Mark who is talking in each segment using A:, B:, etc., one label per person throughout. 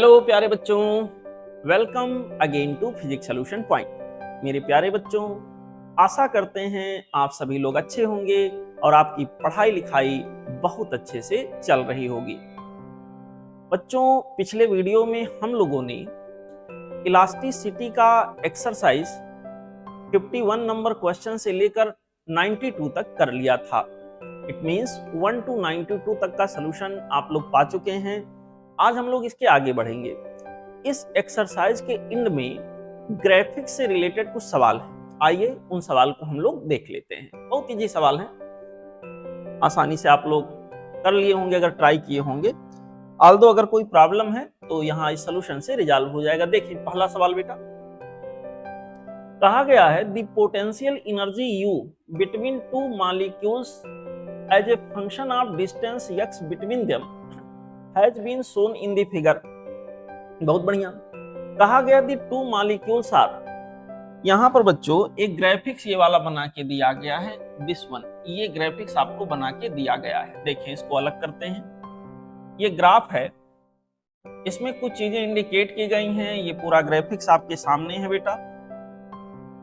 A: Hello प्यारे बच्चों, welcome again to physics solution point. मेरे प्यारे बच्चों, आशा करते हैं आप सभी लोग अच्छे होंगे और आपकी पढ़ाई लिखाई बहुत अच्छे से चल रही होगी। बच्चों, पिछले वीडियो में हम लोगों ने इलास्टिसिटी का एक्सरसाइज 51 नंबर क्वेश्चन से लेकर 92 तक कर लिया था। इट मींस 1 to 92 तक का सलूशन आप लोग पा चुके हैं। आज हम लोग इसके आगे बढ़ेंगे। इस एक्सरसाइज के एंड में ग्राफिक्स से रिलेटेड कुछ सवाल हैं। आइए उन सवाल को हम लोग देख लेते हैं। बहुत इजी सवाल हैं, आसानी से आप लोग कर लिए होंगे अगर ट्राई किए होंगे। ऑल्दो अगर कोई प्रॉब्लम है तो यहाँ इस सॉल्यूशन से रिजॉल्व हो जाएगा। देखिए पहला सवाल बेटा, कहा गया है the potential energy U between two molecules as a function of distance x between them has been shown in the figure. बहुत बढ़िया। कहा गया दी टू मॉलिक्यूल्स आर, यहां पर बच्चों एक ग्राफिक्स ये वाला बना के दिया गया है। दिस वन, ये ग्राफिक्स आपको बना के दिया गया है। देखिए इसको अलग करते हैं। ये ग्राफ है, इसमें कुछ चीजें इंडिकेट की गई हैं। ये पूरा ग्राफिक्स आपके सामने है बेटा।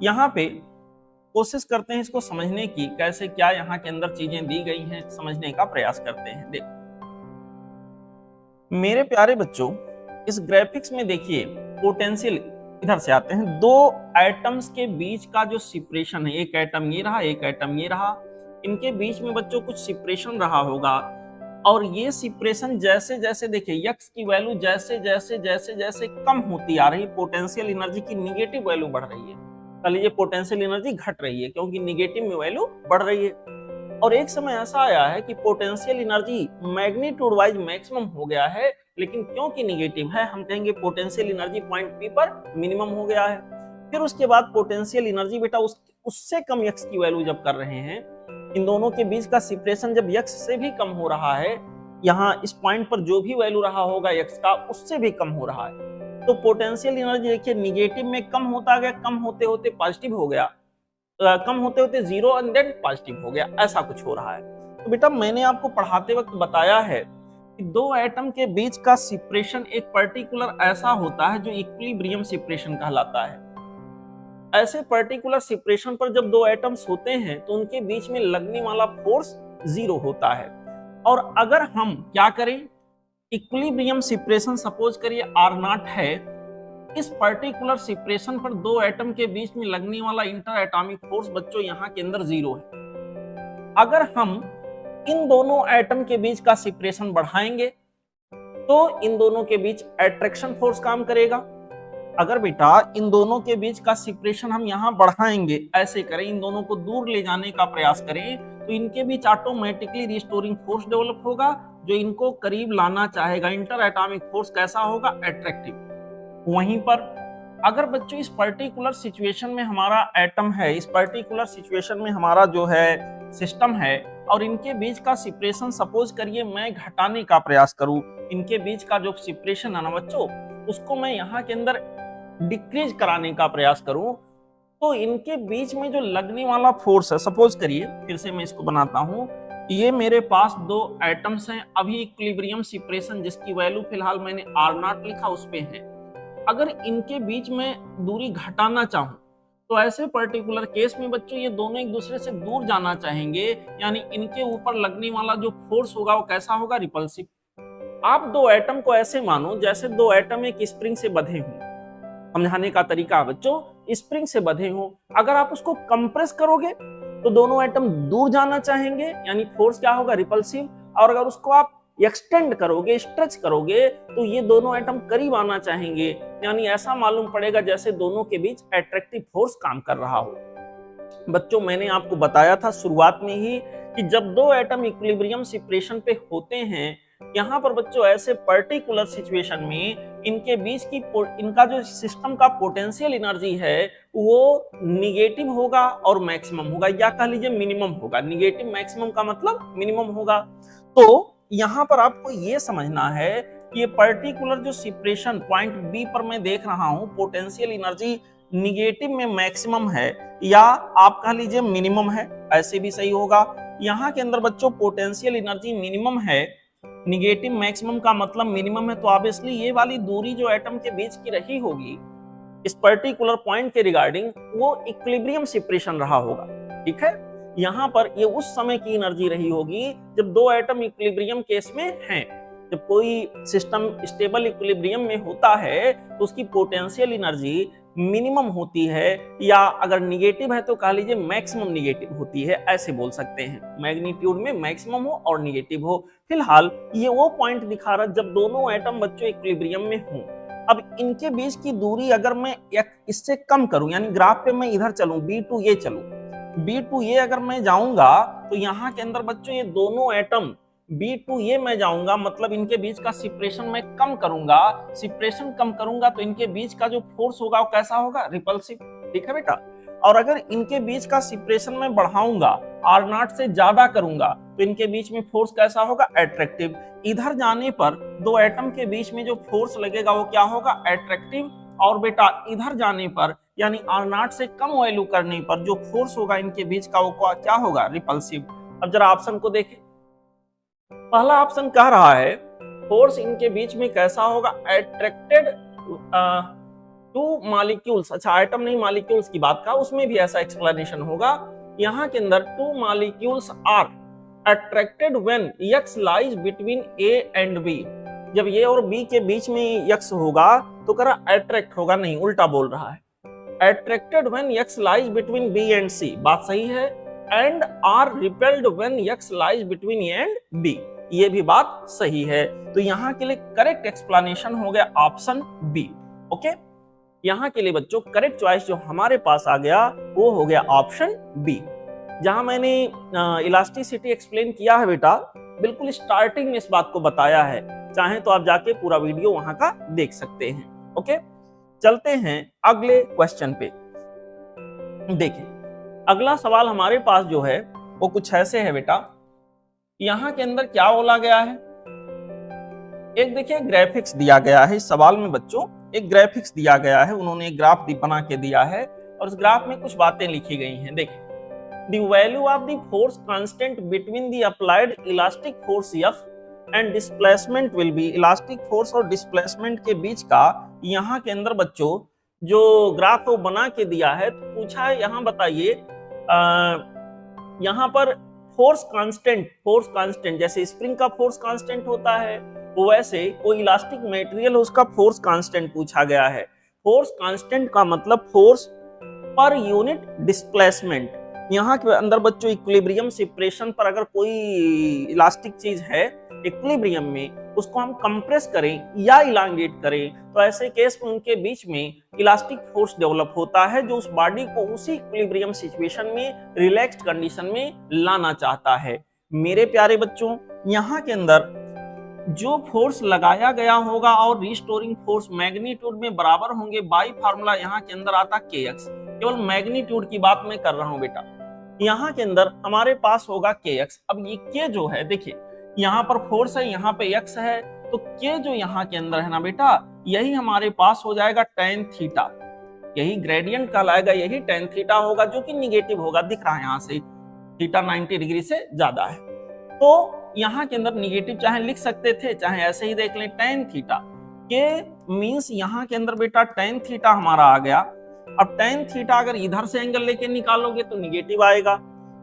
A: यहाँ पे कोशिश करते हैं इसको समझने की, कैसे क्या यहाँ के अंदर चीजें दी गई हैं, समझने का प्रयास करते हैं। देखो मेरे प्यारे बच्चों, इस ग्राफिक्स में देखिए पोटेंशियल, इधर से आते हैं, दो एटम्स के बीच का जो सेपरेशन है, एक एटम ये रहा, एक एटम ये रहा, इनके बीच में बच्चों कुछ सेपरेशन रहा होगा। और ये सेपरेशन जैसे जैसे देखिए x की वैल्यू जैसे जैसे जैसे जैसे कम होती आ रही, पोटेंशियल एनर्जी की निगेटिव वैल्यू बढ़ रही है। कह लीजिए पोटेंशियल एनर्जी घट रही है क्योंकि निगेटिव में वैल्यू बढ़ रही है। और एक समय ऐसा आया है कि potential energy magnitude wise maximum हो गया है, लेकिन क्योंकि निगेटिव है हम कहेंगे पोटेंशियल एनर्जी पॉइंट P पर मिनिमम हो गया है। फिर उसके बाद पोटेंशियल एनर्जी बेटा उससे कम x की वैल्यू जब कर रहे हैं, इन दोनों के बीच का सेपरेशन जब x से भी कम हो रहा है, यहाँ इस पॉइंट पर जो भी वैल्यू रहा होगा x का उससे भी कम हो रहा है, तो पोटेंशियल एनर्जी देखिए निगेटिव में कम होता गया, कम होते होते पॉजिटिव हो गया, कम होते होते जीरो एंड देन पॉजिटिव हो गया, ऐसा कुछ हो रहा है। तो बेटा मैंने आपको पढ़ाते वक्त बताया है कि दो एटम के बीच का सेपरेशन एक पर्टिकुलर ऐसा होता है जो इक्विलिब्रियम सेपरेशन कहलाता है। ऐसे पर्टिकुलर सेपरेशन पर जब दो एटम्स होते हैं तो उनके बीच में लगने वाला फोर्स जीरो होता है। और अगर हम क्या करें, इक्विलिब्रियम सेपरेशन सपोज करिए R0 है, इस पर्टिकुलर सेपरेशन पर दो एटम के बीच में लगने वाला इंटर एटॉमिक फोर्स बच्चों यहाँ के अंदर जीरो है। अगर हम इन दोनों एटम के बीच का सेपरेशन बढ़ाएंगे तो इन दोनों के बीच अट्रैक्शन फोर्स काम करेगा। अगर बेटा इन दोनों के बीच का सेपरेशन हम यहाँ बढ़ाएंगे, ऐसे करें, इन दोनों को दूर ले जाने का प्रयास करें, तो इनके बीच ऑटोमेटिकली रिस्टोरिंग फोर्स डेवलप होगा जो इनको करीब लाना चाहेगा। इंटर एटॉमिक फोर्स कैसा होगा? अट्रैक्टिव। वहीं पर अगर बच्चों इस पर्टिकुलर सिचुएशन में हमारा एटम है, इस पर्टिकुलर सिचुएशन में हमारा जो है सिस्टम है, और इनके बीच का सेपरेशन सपोज करिए मैं घटाने का प्रयास करूं, इनके बीच का जो सेपरेशन है ना बच्चों, उसको मैं यहाँ के अंदर डिक्रीज कराने का प्रयास करूं, तो इनके बीच में जो लगने वाला फोर्स है, सपोज करिए फिर से मैं इसको बनाता हूं, ये मेरे पास दो एटम्स हैं, अभी इक्विलिब्रियम सेपरेशन जिसकी वैल्यू फिलहाल मैंने R0 लिखा उस पे है। अगर इनके बीच में दूरी घटाना चाहूं तो ऐसे पर्टिकुलर केस में बच्चों ये दोनों एक दूसरे से दूर जाना चाहेंगे, यानी इनके ऊपर लगने वाला जो फोर्स होगा वो कैसा होगा? रिपल्सिव। आप दो एटम को ऐसे मानो जैसे दो एटम एक स्प्रिंग से बंधे हों। समझाने का तरीका बच्चों, स्प्रिंग से बंधे हों, अगर आप उसको कंप्रेस करोगे तो दोनों एटम दूर जाना चाहेंगे, यानी फोर्स क्या होगा? रिपल्सिव। और अगर उसको आप एक्सटेंड करोगे, स्ट्रेच करोगे, तो ये दोनों एटम करीब आना चाहेंगे, यानी ऐसा मालूम पड़ेगा जैसे दोनों के बीच अट्रैक्टिव फोर्स काम कर रहा हो। बच्चों मैंने आपको बताया था शुरुआत में ही कि जब दो एटम इक्विलिब्रियम सेपरेशन पे होते हैं, यहाँ पर बच्चों ऐसे पर्टिकुलर सिचुएशन में इनके बीच की इनका जो सिस्टम का पोटेंशियल एनर्जी है वो निगेटिव होगा और मैक्सिमम होगा, या कह लीजिए मिनिमम होगा। निगेटिव मैक्सिमम का मतलब मिनिमम होगा। तो यहाँ पर आपको ये समझना है कि ये पर्टिकुलर जो सेपरेशन पॉइंट B पर मैं देख रहा हूँ, पोटेंशियल एनर्जी निगेटिव में मैक्सिमम है या आप कह लीजिए मिनिमम है, ऐसे भी सही होगा। यहाँ के अंदर बच्चों पोटेंशियल एनर्जी मिनिमम है, निगेटिव मैक्सिमम का मतलब मिनिमम है, तो ऑब्वियसली ये वाली दूरी जो एटम के बीच की रही होगी इस पर्टिकुलर पॉइंट के रिगार्डिंग वो इक्विलिब्रियम सेपरेशन रहा होगा। ठीक है, यहाँ पर ये उस समय की एनर्जी रही होगी जब दो एटम इक्विलिब्रियम केस में हैं। जब कोई सिस्टम स्टेबल इक्विलिब्रियम में होता है तो उसकी पोटेंशियल एनर्जी मिनिमम होती है, या अगर निगेटिव है तो कह लीजिए मैक्सिमम निगेटिव होती है, ऐसे बोल सकते हैं। मैग्नीट्यूड में मैक्सिमम हो और निगेटिव हो। फिलहाल ये वो पॉइंट दिखा रहा है जब दोनों एटम बच्चों इक्विलिब्रियम में हों। अब इनके बीच की दूरी अगर मैं इससे कम करूं, यानी ग्राफ पे मैं इधर चलूं, बी टू ए चलूं, बी टू ए अगर मैं जाऊंगा तो यहाँ के अंदर बच्चों ये दोनों एटम बी टू ए मैं जाऊंगा, मतलब इनके बीच का सेपरेशन मैं कम करूंगा। सेपरेशन कम करूंगा तो इनके बीच का जो फोर्स होगा वो कैसा होगा? रिपल्सिव। ठीक है बेटा। और अगर इनके बीच का सेपरेशन मैं बढ़ाऊंगा, आर नॉट से ज्यादा करूंगा, तो इनके बीच में फोर्स कैसा होगा? एट्रैक्टिव। इधर जाने पर दो एटम के बीच में जो फोर्स लगेगा वो क्या होगा? एट्रैक्टिव। और बेटा इधर जाने पर यानी आर नॉट से कम वैल्यू करने पर जो फोर्स होगा इनके बीच का वो क्या होगा? रिपल्सिव। अब जरा ऑप्शन को देखें। पहला ऑप्शन कह रहा है फोर्स इनके बीच में कैसा होगा? Attracted two molecules. अच्छा, आइटम नहीं मॉलिक्यूल्स की बात का, उसमें भी ऐसा एक्सप्लेनेशन होगा। यहाँ के अंदर two molecules are attracted when x lies between A and B. जब ए और बी के बीच में एक्स होगा तो कह रहा अट्रैक्ट होगा, नहीं उल्टा बोल रहा है। Attracted when x lies between b and c, बात सही है। And are repelled when x lies between A and b, ये भी बात सही है। तो यहाँ के लिए करेक्ट एक्सप्लेनेशन हो गया ऑप्शन बी। ओके, यहाँ के लिए बच्चों करेक्ट चॉइस जो हमारे पास आ गया वो हो गया ऑप्शन बी। जहां मैंने इलास्टिसिटी एक्सप्लेन किया है बेटा, बिल्कुल स्टार्टिंग में इस बात को बताया है, चाहे तो आप जाके पूरा वीडियो वहां का देख सकते हैं। ओके, चलते हैं अगले क्वेश्चन पे। देखिए अगला सवाल हमारे पास जो है वो कुछ ऐसे है बेटा। यहाँ के अंदर क्या बोला गया है? एक देखिए ग्राफिक्स दिया गया है इस सवाल में बच्चों, एक ग्राफिक्स दिया गया है, उन्होंने एक ग्राफ बना के दिया है और उस ग्राफ में कुछ बातें लिखी गई हैं। देखिए, the value of the force constant between the applied elastic force F and displacement will be, elastic force और डिस्प्लेसमेंट के बीच का यहाँ के अंदर बच्चों जो ग्राफ वो बना के दिया है, तो पूछा है यहाँ बताइए यहाँ पर फोर्स कांस्टेंट जैसे स्प्रिंग का फोर्स कांस्टेंट होता है वो वैसे कोई इलास्टिक मटेरियल उसका फोर्स कांस्टेंट पूछा गया है। फोर्स कांस्टेंट का मतलब फोर्स पर यूनिट डिस्प्लेसमेंट। यहाँ के अंदर बच्चों इक्विलिब्रियम सेपरेशन पर अगर कोई इलास्टिक चीज है इक्विलिब्रियम में, उसको हम कंप्रेस करें या इलांगेट करें तो ऐसे केस में उनके बीच में इलास्टिक फोर्स डेवलप होता है जो उस बॉडी को उसी इक्विलिब्रियम सिचुएशन में रिलैक्स्ड कंडीशन में लाना चाहता है। मेरे प्यारे बच्चों, यहाँ के अंदर जो फोर्स लगाया गया होगा और रिस्टोरिंग फोर्स मैग्नीट्यूड में बराबर होंगे बाई फार्मूला यहाँ के अंदर आता kx। केवल मैग्नीट्यूड की बात मैं कर रहा हूं बेटा। यहाँ के अंदर हमारे पास होगा kx। अब ये k जो है, देखिए यहाँ पर फोर्स है, यहाँ पे x है, तो k जो यहाँ के अंदर है ना बेटा, यही हमारे पास हो जाएगा tan थीटा। यही ग्रेडियंट कहलाएगा, यही tan थीटा होगा जो कि निगेटिव होगा, दिख रहा है यहाँ से थीटा 90 डिग्री से ज्यादा है। तो यहाँ के अंदर निगेटिव चाहे लिख सकते थे, चाहे ऐसे ही देख लें tan थीटा। k मींस यहाँ के अंदर बेटा tan थीटा हमारा आ गया। अब tan थीटा अगर इधर से एंगल लेके निकालोगे तो निगेटिव आएगा,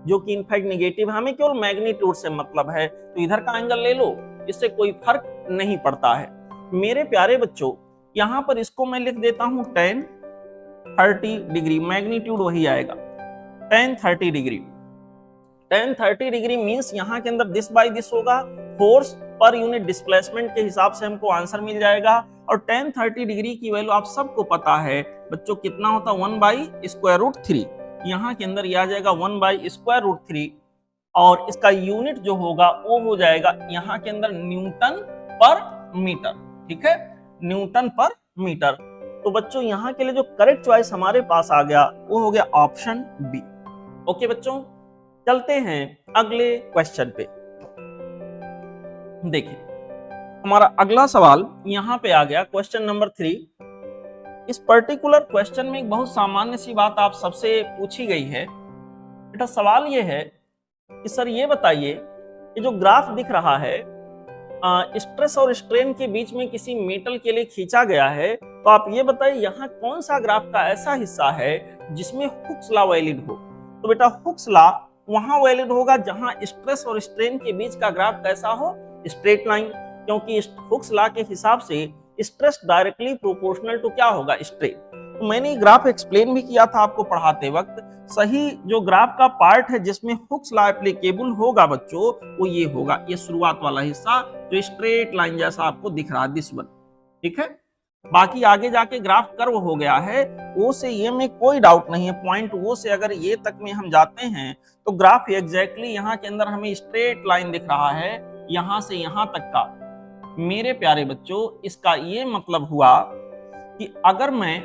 A: जो कि इनफैक्ट निगेटिव है, हमें केवल मैग्नीट्यूड से मतलब है, तो इधर का एंगल ले लो, इससे कोई फर्क नहीं पड़ता है। मेरे प्यारे बच्चों, यहाँ पर इसको मैं लिख देता हूं tan 30 डिग्री, मैग्नीट्यूड वही आएगा tan 30 degree. tan 30 degree means यहाँ के अंदर दिस बाई दिस होगा, फोर्स पर यूनिट डिस्प्लेसमेंट के हिसाब से हमको आंसर मिल जाएगा। और tan 30 डिग्री की वैल्यू आप सबको पता है बच्चों कितना होता है, 1/√3। यहाँ के अंदर यह आ जाएगा 1/√3 और इसका यूनिट जो होगा वो हो जाएगा यहाँ के अंदर न्यूटन पर मीटर। ठीक है, न्यूटन पर मीटर। तो बच्चों यहाँ के लिए जो करेक्ट चॉइस हमारे पास आ गया वो हो गया ऑप्शन बी। ओके बच्चों, चलते हैं अगले क्वेश्चन पे। देखिए हमारा अगला सवाल यहाँ पे आ गया, क्वेश्चन नंबर 3। इस पर्टिकुलर क्वेश्चन में एक बहुत सामान्य सी बात आप सबसे पूछी गई है बेटा। सवाल ये है कि सर ये बताइए, ये जो ग्राफ दिख रहा है स्ट्रेस और स्ट्रेन के बीच में किसी मेटल के लिए खींचा गया है, तो आप ये बताइए यहाँ कौन सा ग्राफ का ऐसा हिस्सा है जिसमें हुक्स लॉ वैलिड हो। तो बेटा हुक्स लॉ वहां वैलिड होगा जहां स्ट्रेस और स्ट्रेन के बीच का ग्राफ कैसा हो, स्ट्रेट लाइन, क्योंकि हुक्स लॉ के हिसाब से स्ट्रेस डायरेक्टली प्रोपोर्शनल टू क्या होगा, स्ट्रेन। तो मैंने ये ग्राफ एक्सप्लेन भी किया था आपको पढ़ाते वक्त। सही जो ग्राफ का पार्ट है जिसमें हुक्स लॉ एप्लीकेबल होगा बच्चों, वो ये होगा, ये शुरुआत वाला हिस्सा जो स्ट्रेट लाइन जैसा आपको दिख रहा है, दिस वन। ठीक है, बाकी आगे जाके ग्राफ कर्व हो गया है, ओ से ये में कोई डाउट नहीं है। पॉइंट ओ से अगर ये तक में हम जाते हैं तो ग्राफ एग्जैक्टली यहाँ के अंदर हमें स्ट्रेट लाइन दिख रहा है, यहां से यहां तक का। मेरे प्यारे बच्चों, इसका ये मतलब हुआ कि अगर मैं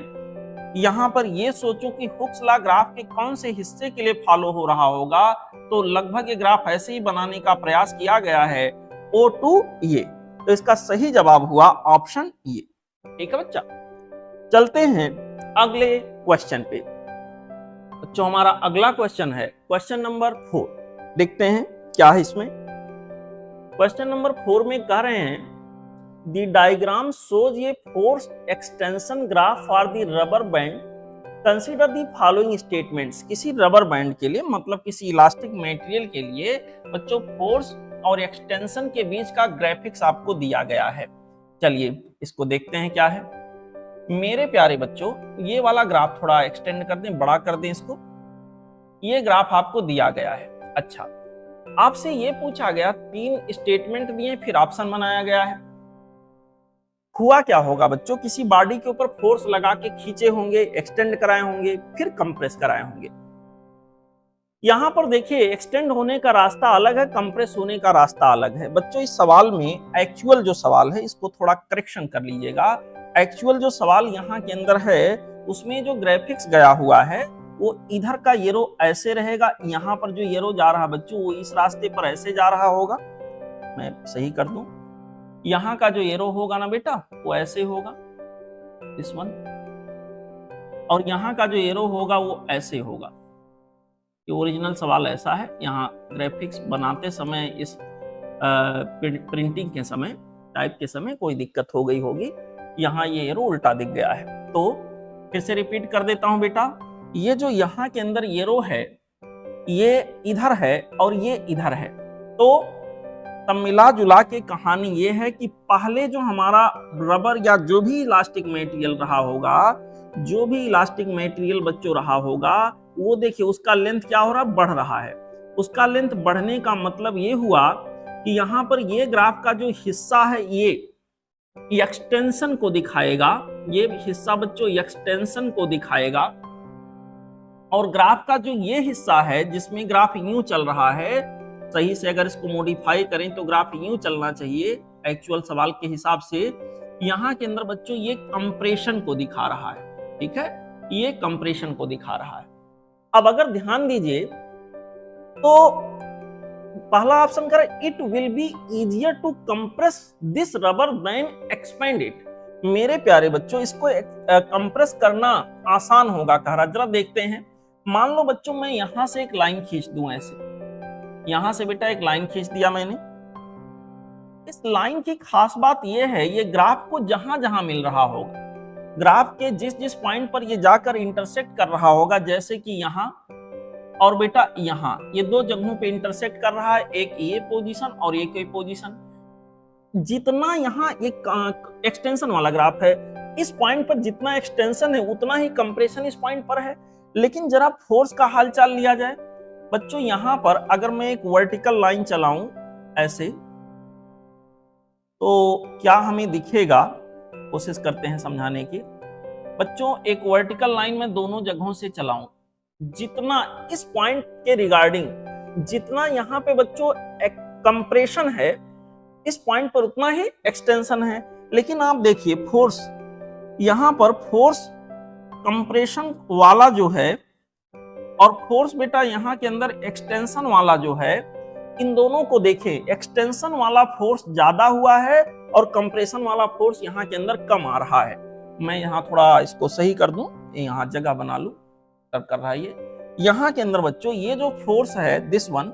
A: यहां पर ये सोचूं कि हुक्स लॉ ग्राफ के कौन से हिस्से के लिए फॉलो हो रहा होगा, तो लगभग ये ग्राफ ऐसे ही बनाने का प्रयास किया गया है, ओ टू ये। तो इसका सही जवाब हुआ ऑप्शन ये। ठीक है बच्चा, चलते हैं अगले क्वेश्चन पे। बच्चों हमारा अगला क्वेश्चन है क्वेश्चन नंबर 4। देखते हैं क्या है इसमें। क्वेश्चन नंबर 4 में कह रहे हैं The diagram shows a force extension graph for the rubber band. Consider the following statements. किसी रबर बैंड के लिए, मतलब किसी इलास्टिक मटेरियल के लिए बच्चों फोर्स और एक्सटेंशन के बीच का ग्राफिक्स आपको दिया गया है। चलिए इसको देखते हैं क्या है। मेरे प्यारे बच्चों, ये वाला ग्राफ थोड़ा एक्सटेंड कर दें, बड़ा कर दें इसको। ये ग्राफ आपको दिया गया है। अच्छा, आपसे ये पूछा गया, 3 स्टेटमेंट दिए, फिर ऑप्शन बनाया गया है। हुआ क्या होगा बच्चों, किसी बॉडी के ऊपर फोर्स लगा के खींचे होंगे, एक्सटेंड कराए होंगे, फिर कंप्रेस कराए होंगे। यहां पर देखिए एक्सटेंड होने का रास्ता अलग है, कंप्रेस होने का रास्ता अलग है। बच्चों इस सवाल में एक्चुअल जो सवाल है इसको थोड़ा करेक्शन कर लीजिएगा। एक्चुअल जो सवाल यहाँ के अंदर है उसमें जो ग्राफिक्स गया हुआ है वो इधर का येरो ऐसे रहेगा, यहाँ पर जो येरो जा रहा बच्चों वो इस रास्ते पर ऐसे जा रहा होगा। मैं सही कर दूं, यहाँ का जो एरो होगा ना बेटा वो ऐसे होगा, इस वन, और यहाँ का जो एरो होगा वो ऐसे होगा। ये ओरिजिनल सवाल ऐसा है। यहाँ ग्राफिक्स बनाते समय, इस प्रिंटिंग के समय, टाइप के समय कोई दिक्कत हो गई होगी, यहाँ ये एरो उल्टा दिख गया है। तो फिर से रिपीट कर देता हूं बेटा, ये जो यहाँ के अंदर एरो है ये इधर है और ये इधर है। तो तब मिला जुला के कहानी ये है कि पहले जो हमारा रबर या जो भी इलास्टिक मटेरियल रहा होगा, जो भी इलास्टिक मटेरियल बच्चों रहा होगा, वो देखिए उसका लेंथ क्या हो रहा है, बढ़ रहा है। उसका लेंथ बढ़ने का मतलब ये हुआ कि यहाँ पर ये ग्राफ का जो हिस्सा है ये एक्सटेंशन को दिखाएगा। ये हिस्सा बच्चों एक्सटेंशन को दिखाएगा, और ग्राफ का जो ये हिस्सा है जिसमें ग्राफ यूं चल रहा है, सही से अगर इसको मॉडिफाई करें तो ग्राफ यूं चलना चाहिए एक्चुअल सवाल के हिसाब से। यहाँ के अंदर बच्चों ये कंप्रेशन को दिखा रहा है। ठीक है, ये कंप्रेशन को दिखा रहा है। अब अगर ध्यान दीजिए तो पहला ऑप्शन कर, it will be easier to compress this rubber than expand it. मेरे प्यारे बच्चों, इसको कंप्रेस करना आसान होगा कह रहा। जरा देखते हैं। मान लो बच्चों मैं यहां से एक लाइन खींच दूं, ऐसे यहां से बेटा एक लाइन खींच दिया मैंने। इस लाइन की खास बात यह है, ये ग्राफ को जहां जहां मिल रहा होगा, ग्राफ के जिस जिस पॉइंट पर ये जाकर इंटरसेक्ट कर रहा होगा, जैसे कि यहां और बेटा यहां, ये 2 जगहों पे इंटरसेक्ट कर रहा है, एक ये पोजीशन और एक ये पोजीशन। जितना यहां एक एक्सटेंशन वाला ग्राफ है, इस पॉइंट पर जितना एक्सटेंशन है उतना ही कंप्रेशन इस पॉइंट पर है। लेकिन जरा फोर्स का हालचाल लिया जाए बच्चों, यहां पर अगर मैं एक वर्टिकल लाइन चलाऊं ऐसे, तो क्या हमें दिखेगा, कोशिश करते हैं समझाने की। बच्चों एक वर्टिकल लाइन में दोनों जगहों से चलाऊं, जितना इस पॉइंट के रिगार्डिंग जितना यहां पे बच्चों कंप्रेशन है, इस पॉइंट पर उतना ही एक्सटेंशन है। लेकिन आप देखिए फोर्स, यहां पर फोर्स कंप्रेशन वाला जो है और फोर्स बेटा यहाँ के अंदर एक्सटेंशन वाला जो है, इन दोनों को देखें, एक्सटेंशन वाला फोर्स ज्यादा हुआ है और कंप्रेशन वाला फोर्स यहाँ के अंदर कम आ रहा है। मैं यहाँ थोड़ा इसको सही कर दूं, यहाँ जगह बना लूं, तब कर रहा है ये। यहाँ के अंदर बच्चों ये जो फोर्स है दिस वन,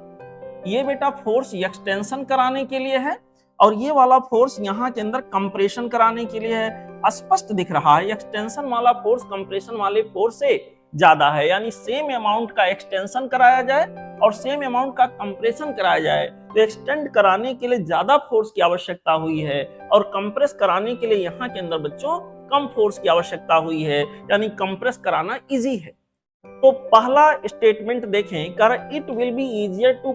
A: ये बेटा फोर्स एक्सटेंशन कराने के लिए है, और ये वाला फोर्स यहाँ के अंदर कंप्रेशन कराने के लिए है। स्पष्ट दिख रहा है एक्सटेंशन वाला फोर्स कंप्रेशन वाले फोर्स से ज्यादा है, यानी सेम अमाउंट का एक्सटेंशन कराया जाए और सेम अमाउंट का कंप्रेशन कराया जाए तो एक्सटेंड कराने के लिए ज्यादा फोर्स की आवश्यकता हुई है और कंप्रेस कराने के लिए यहाँ के अंदर बच्चों कम फोर्स की आवश्यकता हुई है, यानी कंप्रेस कराना इजी है। तो पहला स्टेटमेंट देखें, कर it will be easier to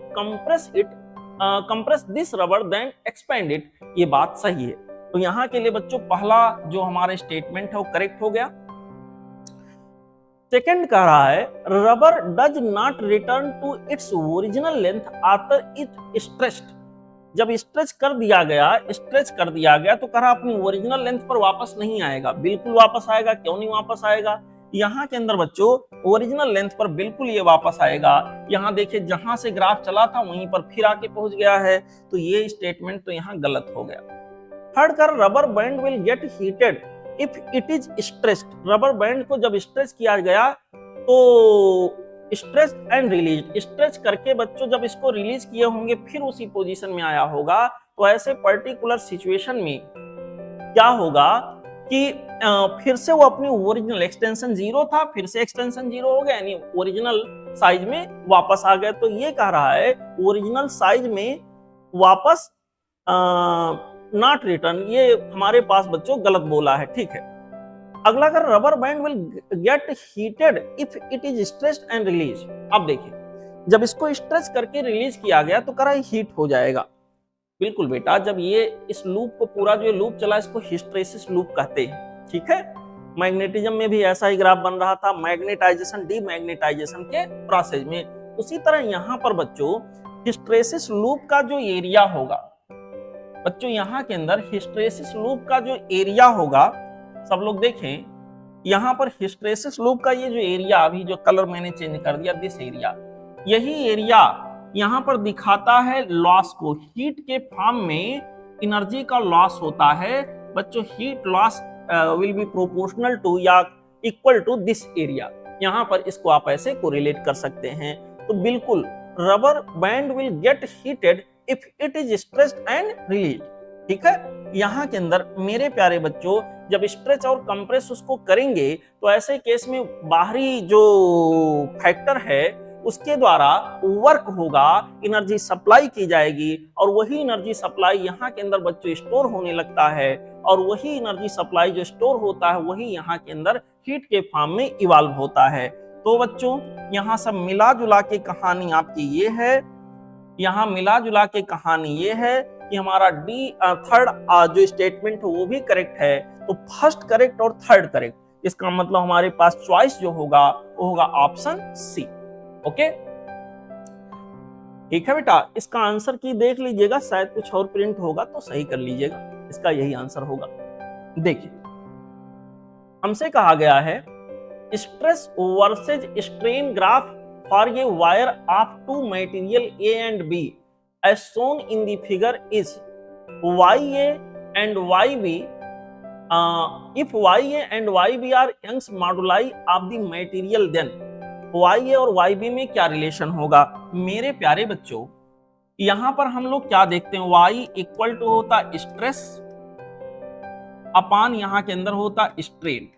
A: compress this rubber than expand it, ये बात सही है। तो यहाँ के लिए बच्चों पहला जो हमारा स्टेटमेंट है वो करेक्ट हो गया। सेकंड कह रहा है rubber does not return to its original length after it stretched, जब स्ट्रेच कर दिया गया तो कह रहा अपनी ओरिजिनल लेंथ पर वापस नहीं आएगा। बिल्कुल वापस आएगा, क्यों नहीं वापस आएगा? यहाँ के अंदर बच्चों ओरिजिनल लेंथ पर बिल्कुल ये वापस आएगा। यहाँ देखिए जहां से ग्राफ चला था वहीं पर फिर आके पहुंच गया है, तो ये स्टेटमेंट तो यहाँ गलत हो गया। थर्ड कर rubber band will get heated if it is stretched, rubber band को जब स्ट्रेच किया गया तो स्ट्रेच एंड रिलीज, स्ट्रेच करके बच्चों जब इसको रिलीज किए होंगे फिर उसी पोजीशन में आया होगा, तो ऐसे पर्टिकुलर सिचुएशन में क्या होगा कि फिर से वो अपनी ओरिजिनल एक्सटेंशन 0 था, फिर से एक्सटेंशन 0 हो गया, यानी ओरिजिनल साइज में वापस आ गया। तो ये कह रहा है ओरिजिनल साइज में वापस नॉट रिटर्न, ये हमारे पास बच्चों गलत बोला है, ठीक है। अगला कर rubber band will get heated if it is stretched and release. अब देखिए जब इसको स्ट्रेच करके रिलीज किया गया तो करा हीट हो जाएगा। बिल्कुल बेटा, जब ये इस लूप को पूरा जो लूप चला इसको हिस्टैरिसीस लूप कहते हैं, ठीक है। मैग्नेटिज्म में भी ऐसा ही ग्राफ बन रहा था, मैग्नेटाइजेशन डीमैग्नेटाइजेशन के प्रोसेस में। उसी तरह यहाँ पर बच्चों हिस्टैरिसीस लूप का जो एरिया होगा बच्चों, यहाँ के अंदर हिस्टैरिसीस लूप का जो एरिया होगा, सब लोग देखें यहाँ पर हिस्टैरिसीस लूप का ये जो एरिया, अभी जो कलर मैंने चेंज कर दिया, दिस एरिया, यही एरिया यहाँ पर दिखाता है लॉस को। हीट के फॉर्म में एनर्जी का लॉस होता है बच्चों, heat loss will be proportional to या इक्वल टू दिस एरिया। यहाँ पर इसको आप ऐसे कोरिलेट कर सकते हैं। तो बिल्कुल rubber band will get heated if it is stretched and release, ठीक है। यहाँ के अंदर मेरे प्यारे बच्चों जब स्ट्रेच और कंप्रेस उसको करेंगे तो ऐसे केस में बाहरी जो फैक्टर है उसके द्वारा वर्क होगा, एनर्जी सप्लाई की जाएगी और वही एनर्जी सप्लाई यहाँ के अंदर बच्चों स्टोर होने लगता है और वही एनर्जी सप्लाई जो स्टोर होता है वही यहाँ के अंदर हीट के फॉर्म में इवॉल्व होता है। तो बच्चों यहाँ सब मिला जुला के कहानी आपकी ये है, यहाँ मिला जुला के कहानी ये है कि हमारा डी थर्ड जो स्टेटमेंट है वो भी करेक्ट है। तो फर्स्ट करेक्ट और थर्ड करेक्ट, इसका मतलब हमारे पास चॉइस जो होगा वो होगा ऑप्शन सी। ओके ठीक है बेटा, इसका आंसर की देख लीजिएगा, शायद कुछ और प्रिंट होगा तो सही कर लीजिएगा, इसका यही आंसर होगा। देखिए हमसे कहा गया है stress versus strain graph for a wire of two material A and B as shown in the figure is YA and YB. If YA and YB are Young's moduli of the material, then YA और YB में क्या relation होगा? मेरे प्यारे बच्चों यहाँ पर हम लोग क्या देखते हैं, Y इक्वल टू होता स्ट्रेस अपान यहाँ के अंदर होता स्ट्रेन।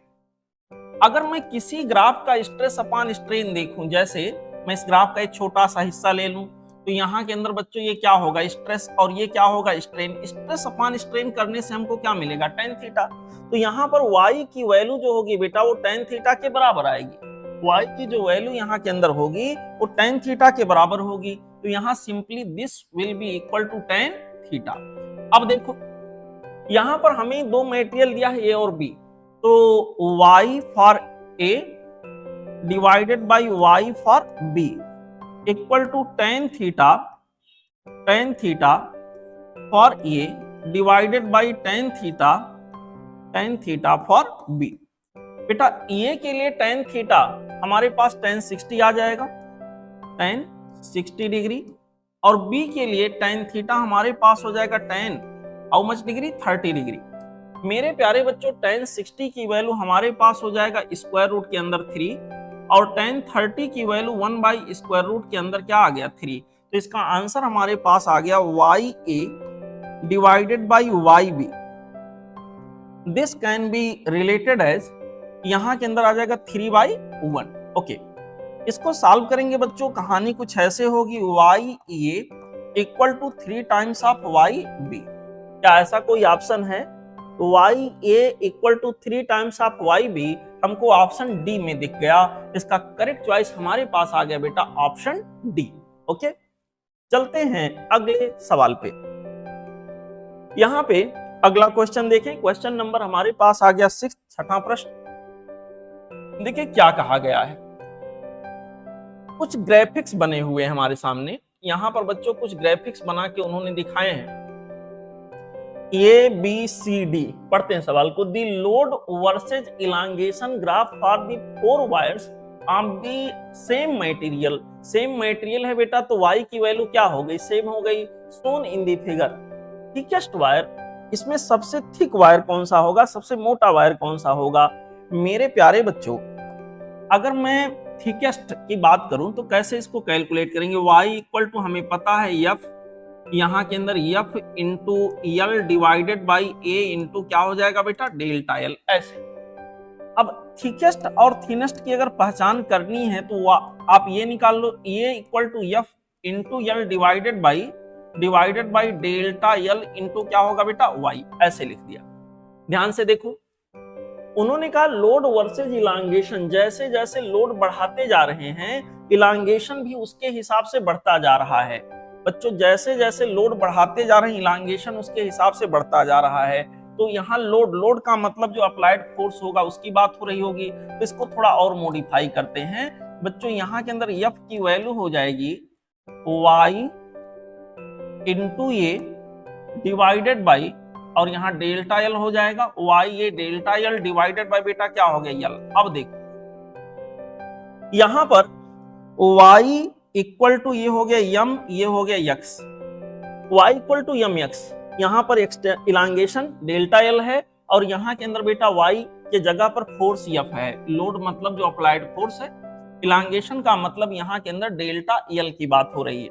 A: अगर मैं किसी ग्राफ का स्ट्रेस अपान स्ट्रेन देखूं, जैसे मैं इस ग्राफ का एक छोटा सा हिस्सा ले लूं तो यहाँ के अंदर बच्चों ये क्या होगा स्ट्रेस और ये क्या होगा स्ट्रेन। स्ट्रेस अपान स्ट्रेन करने से हमको क्या मिलेगा tan थीटा। तो यहाँ पर y की वैल्यू जो होगी बेटा वो tan थीटा के बराबर आएगी। y की जो वैल्यू यहाँ के अंदर होगी वो tan थीटा के बराबर होगी। तो यहाँ simply this will be equal to tan theta. अब देखो यहाँ पर हमें दो मटेरियल दिया है A और B, तो y for A divided by y for B equal to tan theta for A divided by tan theta for B। बेटा A के लिए tan थीटा हमारे पास tan 60 आ जाएगा, tan 60 डिग्री, और B के लिए tan थीटा हमारे पास हो जाएगा tan how much degree 30 degree. मेरे प्यारे बच्चों tan 60 की वैल्यू हमारे पास हो जाएगा स्क्वायर रूट के अंदर 3 और tan 30 की वैल्यू 1 बाई स्क्वायर रूट के अंदर क्या आ गया 3। तो इसका आंसर हमारे पास आ गया YA divided by YB. This can be related as, यहां के अंदर आ जाएगा 3/1. ओके, इसको सॉल्व करेंगे बच्चों, कहानी कुछ ऐसे होगी, YA equal to 3 times of YB. क्या ऐसा कोई ऑप्शन है? YA equal to 3 times of YB हमको ऑप्शन डी में दिख गया. इसका करेक्ट चॉइस हमारे पास आ गया बेटा ऑप्शन डी. ओके, चलते हैं अगले सवाल पे. यहां पे अगला क्वेश्चन देखें. क्वेश्चन नंबर हमारे पास आ गया 6, छठा प्रश्न. देखिए क्या कहा गया है. कुछ ग्राफिक्स बने हुए हैं हमारे सामने. यहां पर बच्चों कुछ ग्राफिक्स बना के उन्होंने दिखाए हैं. ABCD पढ़ते हैं सवाल को. दी load versus elongation graph for the 4 wires of the same material. Same material है बेटा, तो Y की वैल्यू क्या हो गई? सेम हो गई. Shown in the figure. Thickest wire, इसमें सबसे थिक वायर कौन सा होगा, सबसे मोटा वायर कौन सा होगा? मेरे प्यारे बच्चों, अगर मैं थिकेस्ट की बात करूं तो कैसे इसको कैलकुलेट करेंगे? Y इक्वल टू हमें पता है F, यहां के अंदर F into L divided by A into क्या हो जाएगा बेटा? Delta L. ऐसे. अब थिकेस्ट और थिनेस्ट की अगर पहचान करनी है तो आप ये निकाल लो, A equal to F into L divided by delta L into क्या होगा बेटा? Y. ऐसे लिख दिया. ध्यान से देखो, उन्होंने कहा लोड वर्सेज इलांगेशन. जैसे जैसे लोड बढ़ाते जा रहे हैं, इलांगेशन भी उसके हिसाब से बढ़ता जा रहा है. बच्चों जैसे जैसे लोड बढ़ाते जा रहे हैं, इलांगेशन उसके हिसाब से बढ़ता जा रहा है. तो यहाँ लोड का मतलब जो अप्लाइड फोर्स होगा उसकी बात हो रही होगी. तो इसको थोड़ा और मॉडिफाई करते हैं बच्चों. यहाँ के अंदर F की वैल्यू हो जाएगी Y into A divided by, और यहाँ डेल्टा L हो जाएगा YA delta L divided by बेटा क्या हो गया? L. अब देखो यहां पर Y इक्वल टू ये हो गया M, ये हो गया X. Y equal to MX. यहां पर इलांगेशन डेल्टा L है और यहां के अंदर बेटा Y के जगह पर फोर्स F है. लोड मतलब जो अप्लाइड फोर्स है, इलांगेशन का मतलब यहां के अंदर डेल्टा L की बात हो रही है.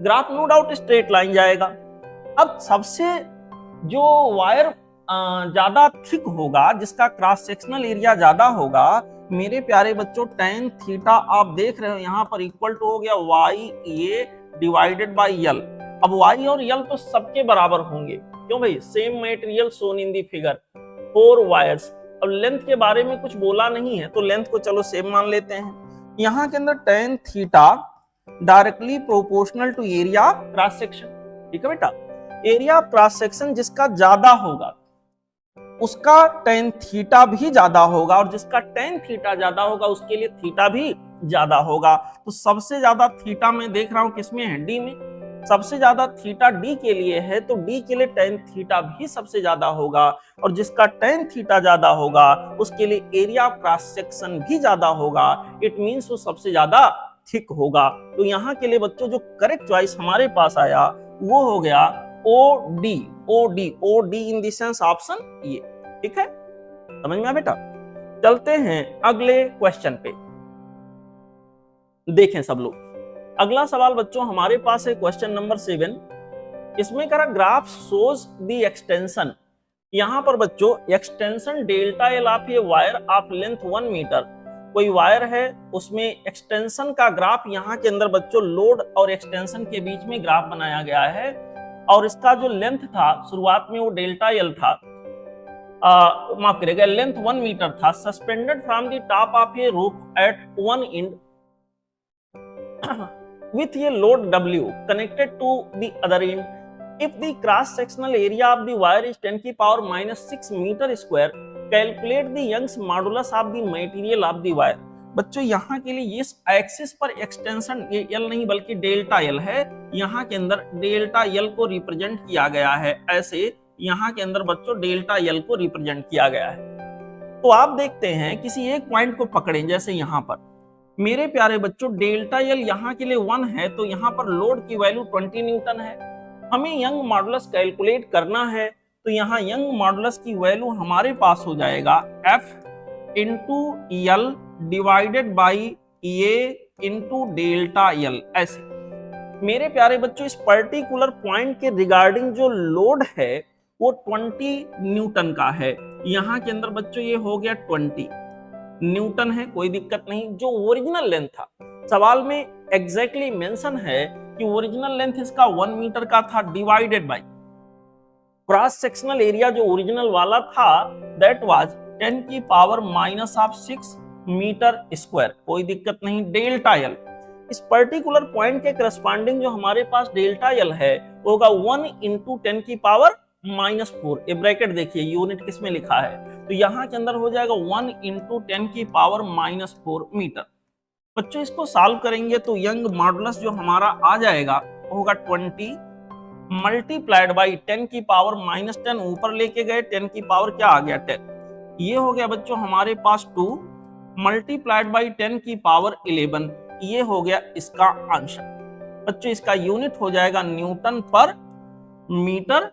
A: Graph no doubt straight line जाएगा. अब सबसे जो वायर ज्यादा थिक होगा, जिसका क्रॉस सेक्शनल एरिया ज्यादा होगा, मेरे प्यारे बच्चों tan थीटा आप देख रहे हो यहाँ पर इक्वल टू हो गया YA डिवाइडेड बाई L. अब Y और L तो सबके बराबर होंगे. क्यों भाई? Same material shown in the figure, 4 wires. अब लेंथ के बारे में कुछ बोला नहीं है तो लेंथ को चलो सेम मान लेते हैं. यहाँ के अंदर tan theta directly proportional to area cross section. ठीक है बेटा, एरिया ऑफ क्रॉस सेक्शन जिसका ज्यादा होगा उसका tan थीटा भी ज्यादा होगा, और जिसका tan थीटा ज्यादा होगा उसके लिए थीटा भी ज्यादा होगा. तो सबसे ज्यादा थीटा मैं देख रहा हूं किसमें है? डी में. सबसे ज्यादा थीटा डी के लिए है, तो डी के लिए tan थीटा भी सबसे ज्यादा होगा, और जिसका tan थीटा ज्यादा होगा उसके लिए एरिया ऑफ क्रॉस सेक्शन भी ज्यादा होगा. इट मींस वो सबसे ज्यादा थिक होगा. तो यहाँ के लिए बच्चों जो करेक्ट चॉइस हमारे पास आया वो हो गया OD in the sense option ये. ठीक है, समझ में आया बेटा? चलते हैं अगले क्वेश्चन पे. देखें सब लोग, अगला सवाल बच्चों हमारे पास है क्वेश्चन नंबर 7. इसमें करा ग्राफ शोज द एक्सटेंशन. यहां पर बच्चों एक्सटेंशन डेल्टा L ऑफ ये वायर ऑफ लेंथ 1 मीटर. कोई वायर है, उसमें एक्सटेंशन का ग्राफ यहाँ के अंदर बच्चों लोड और एक्सटेंशन के बीच में ग्राफ बनाया गया है, और इसका जो लेंथ था शुरुआत में वो डेल्टा L था, माफ करिएगा लेंथ 1 मीटर था. Suspended from the top of a roof at one end with ये load W connected to the other end. If the cross sectional area of the wire is 10 की power -6 metre square, calculate the Young's modulus of the material of the wire. बच्चों यहाँ के लिए ये axis पर extension L नहीं बल्कि delta L है. यहाँ के अंदर डेल्टा L को रिप्रेजेंट किया गया है ऐसे. यहाँ के अंदर बच्चों डेल्टा L को रिप्रेजेंट किया गया है. तो आप देखते हैं किसी एक पॉइंट को पकड़ें, जैसे यहाँ पर मेरे प्यारे बच्चों डेल्टा L यहाँ के लिए 1 है, तो यहाँ पर लोड की वैल्यू 20 न्यूटन है. हमें यंग मॉडुलस कैलकुलेट करना है, तो यहाँ यंग मॉडुलस की वैल्यू हमारे पास हो जाएगा F into L divided by A into delta L. ऐसे मेरे प्यारे बच्चों, इस पर्टिकुलर पॉइंट के रिगार्डिंग जो लोड है वो 20 न्यूटन का है। यहाँ के अंदर बच्चों ये हो गया 20 न्यूटन है, कोई दिक्कत नहीं। जो ओरिजिनल लेंथ था, सवाल में एग्जैक्टली मेंशन है कि ओरिजिनल लेंथ इसका 1 मीटर का था, divided by cross sectional area जो ओरिजिनल वाला था दैट वाज 10 की पावर -6 मीटर स्क्वायर, कोई दिक्कत नहीं। डेल्टा एल, इस पर्टिकुलर पॉइंट के करस्पॉन्डिंग जो हमारे पास डेल्टा एल है वो होगा 1 × 10 की पावर -4। ये ब्रैकेट देखिए यूनिट किस में लिखा है, तो यहाँ के अंदर हो जाएगा 1 × 10 की पावर -4 मीटर। बच्चों इसको सॉल्व करेंगे तो यंग मॉडुलस जो हमारा आ जाएगा वो होगा 20 मल्टीप्लाइड बाई 10 की पावर -10, ऊपर लेके गए 10 की पावर क्या आ गया 10। ये हो गया बच्चों हमारे पास 2 मल्टीप्लाइड बाई 10 की पावर 11, ये हो गया इसका आंसर। बच्चों इसका यूनिट हो जाएगा न्यूटन पर मीटर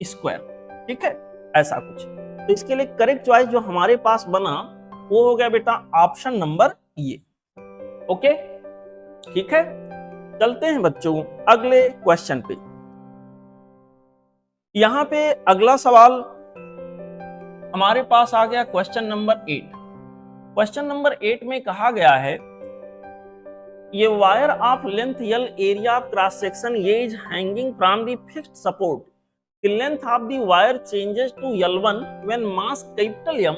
A: स्क्वायर, ठीक है, ऐसा कुछ। तो इसके लिए करेक्ट चॉइस जो हमारे पास बना वो हो गया बेटा ऑप्शन नंबर ये। ओके, ठीक है, चलते हैं बच्चों अगले क्वेश्चन पे। यहां पे अगला सवाल हमारे पास आ गया क्वेश्चन नंबर 8। क्वेश्चन नंबर 8 में कहा गया है ये wire of length L area of cross section ये is hanging from the fixed support, the length of the wire changes to L1 when mass capital M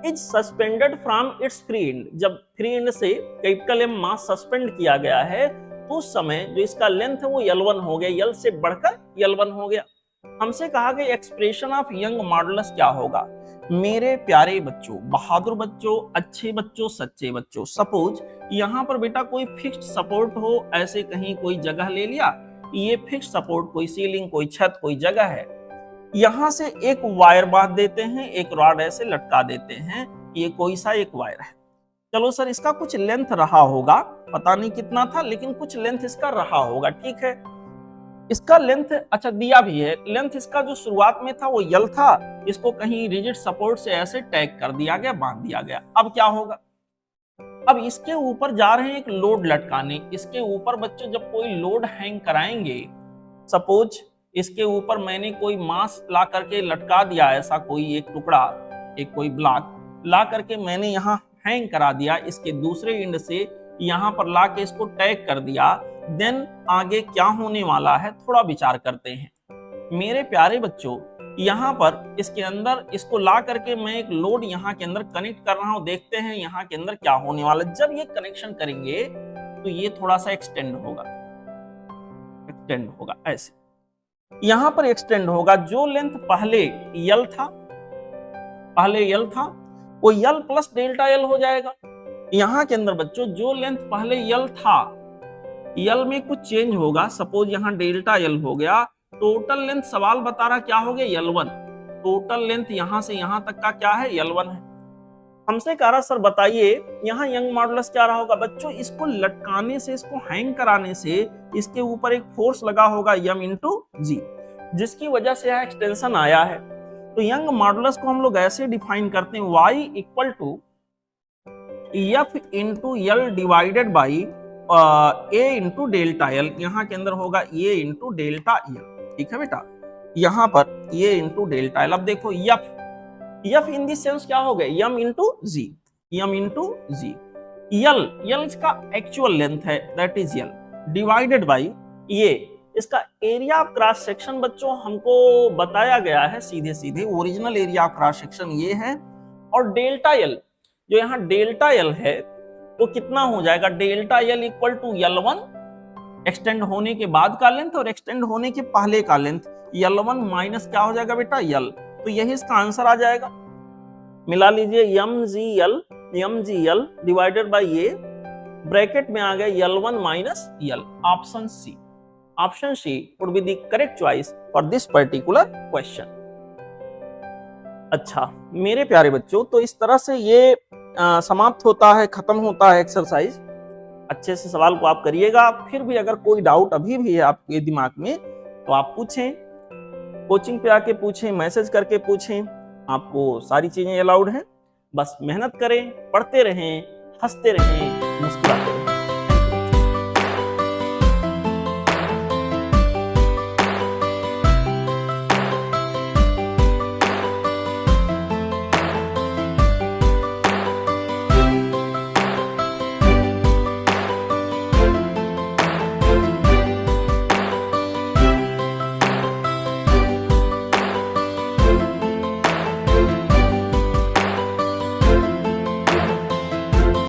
A: is suspended from its free end. जब free end से capital M mass suspend किया गया है तो उस समय जो इसका लेंथ है वो L1 हो गया, L से बढ़कर L1 हो गया। हमसे कहा गया एक्सप्रेशन ऑफ यंग मॉडुलस क्या होगा। मेरे प्यारे बच्चों, बहादुर बच्चों, अच्छे बच्चों, सच्चे बच्चों, सपोज यहाँ पर बेटा कोई फिक्स्ड सपोर्ट हो, ऐसे कहीं कोई जगह ले लिया, ये फिक्स्ड सपोर्ट कोई सीलिंग, कोई छत, कोई जगह है, यहां से एक वायर बांध देते हैं, एक रॉड ऐसे लटका देते हैं, ये कोई सा एक वायर है। चलो सर इसका कुछ लेंथ रहा होगा, पता नहीं कितना था लेकिन कुछ लेंथ इसका रहा होगा, ठीक है। इसका लेंथ अच्छा दिया भी है, लेंथ इसका जो शुरुआत में था वो यल था, इसको कहीं रिजिड सपोर्ट से ऐसे टैग कर दिया गया, बांध दिया गया। अब क्या होगा, अब इसके ऊपर जा रहे हैं एक लोड लटकाने। इसके ऊपर बच्चों जब कोई लोड हैंग कराएंगे, सपोज इसके ऊपर मैंने कोई मास ला करके लटका दिया, ऐसा कोई एक टुकड़ा, एक कोई ब्लॉक ला करके मैंने यहाँ हैंग करा दिया, इसके दूसरे एंड से यहाँ पर ला के इसको टैग कर दिया, देन आगे क्या होने वाला है थोड़ा विचार करते हैं। मेरे प्यारे बच्चों, यहाँ पर इसके अंदर इसको ला करके मैं एक लोड यहाँ के अंदर कनेक्ट कर रहा हूँ, देखते हैं यहाँ के अंदर क्या होने वाला। जब ये कनेक्शन करेंगे तो ये थोड़ा सा एक्सटेंड होगा ऐसे, यहाँ पर एक्सटेंड होगा। जो लेंथ पहले यल था वो यल प्लस डेल्टा यल हो जाएगा। यहाँ के अंदर बच्चों जो लेंथ पहले यल था, यल में कुछ चेंज होगा, सपोज यहाँ डेल्टा यल हो गया, टोटल लेंथ सवाल बता रहा क्या हो गया L1, टोटल लेंथ यहां से यहां तक का क्या है L1 है। हमसे कह रहा सर बताइए यहाँ यंग मॉडुलस क्या रहा होगा। बच्चों इसको लटकाने से, इसको हैंग कराने से इसके ऊपर एक फोर्स लगा होगा M × G, जिसकी वजह से यहाँ एक्सटेंशन आया है। तो यंग मॉडुलस को हम लोग ऐसे डिफाइन करते हैं Y = F × L divided by A × delta L। यहाँ के अंदर होगा A × डेल्टा L, ठीक है बेटा, यहाँ पर A × डेल्टा L। अब देखो F इन दी सेंस क्या हो गया M × G, L इसका एक्चुअल लेंथ है that is L, divided by ये इसका एरिया ऑफ क्रॉस सेक्शन। बच्चों हमको बताया गया है सीधे सीधे original area of cross section ये है, और डेल्टा L जो यहाँ डेल्टा L है वो कितना हो जाएगा, डेल्टा L = L1 एक्सटेंड होने के बाद का लेंथ और एक्सटेंड होने के पहले का लेंथ, L1 माइनस क्या हो जाएगा बेटा L। तो यही इसका आंसर आ जाएगा, मिला लीजिए MGL डिवाइडेड बाई ये, ब्रैकेट में आ गया L1 - L। Option C would be the correct choice for this particular question. अच्छा मेरे प्यारे बच्चों, तो इस तरह से ये समाप्त होता है, खत्म होता है एक्सरसाइज। अच्छे से सवाल को आप करिएगा, फिर भी अगर कोई डाउट अभी भी है आपके दिमाग में तो आप पूछें, कोचिंग पे आके पूछें, मैसेज करके पूछें, आपको सारी चीजें अलाउड हैं। बस मेहनत करें, पढ़ते रहें, हंसते रहें, मुस्कुराते रहें।